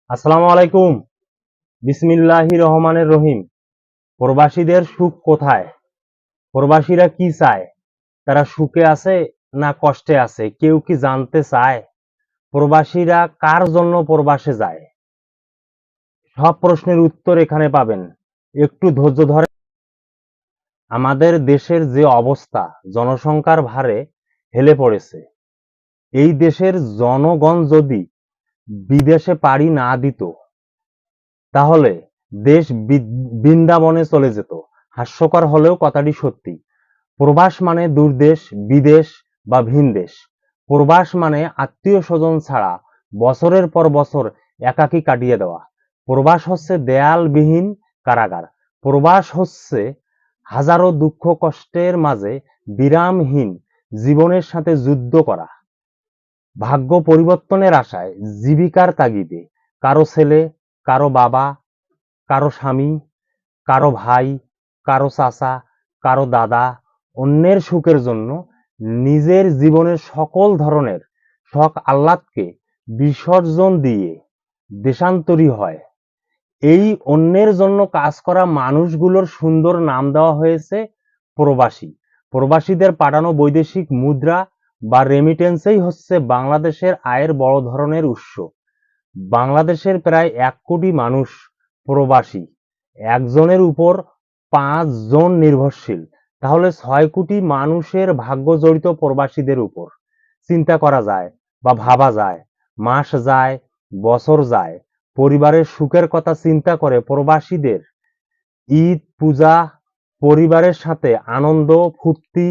আসসালামু আলাইকুম। বিসমিল্লাহির রহমানির রহিম। প্রবাসীদের সুখ কোথায়? প্রবাসীরা কি চায়? তারা সুখে আছে না কষ্টে আছে? কেউ কি জানতে চায়? প্রবাসীরা কার জন্য প্রবাসে যায়? সব প্রশ্নের উত্তর এখানে পাবেন। একটু ধৈর্য ধরে। আমাদের দেশের যে অবস্থা, জনসংখ্যার ভারে হেলে পড়েছে। এই দেশের জনগণ যদি বিদেশে পাড়ি না দিত, তাহলে দেশ বৃন্দাবনে চলে যেত। হাস্যকর হলেও কথাটি সত্যি। প্রবাস মানে দূরদেশ, বিদেশ বা ভিনদেশ। প্রবাস মানে আত্মীয় স্বজন ছাড়া বছরের পর বছর একাকী কাটিয়ে দেওয়া। প্রবাস হচ্ছে দেয়ালবিহীন কারাগার। প্রবাস হচ্ছে হাজারো দুঃখ কষ্টের মাঝে বিরামহীন জীবনের সাথে যুদ্ধ করা। ভাগ্য পরিবর্তনের আশায়, জীবিকার তাগিদে কারো ছেলে, কারো বাবা, কারো স্বামী, কারো ভাই, কারো চাচা, কারো দাদা অন্যের সুখের জন্য নিজের জীবনের সকল ধরনের শখ আহ্লাদকে বিসর্জন দিয়ে দেশান্তরী হয়। এই অন্যের জন্য কাজ করা মানুষগুলোর সুন্দর নাম দেওয়া হয়েছে প্রবাসী। প্রবাসীদের পাঠানো বৈদেশিক মুদ্রা বা রেমিটেন্সই হচ্ছে বাংলাদেশের আয়ের বড় ধরনের উৎস। বাংলাদেশের প্রায় 1 কোটি মানুষ প্রবাসী। একজনের উপর 5 জন নির্ভরশীল। তাহলে 6 কোটি মানুষের ভাগ্য জড়িত প্রবাসীদের উপর। চিন্তা করা যায় বা ভাবা যায়। মাস যায়, বছর যায়, পরিবারের সুখের কথা চিন্তা করে প্রবাসীদের ঈদ, পূজা, পরিবারের সাথে আনন্দ, ফুর্তি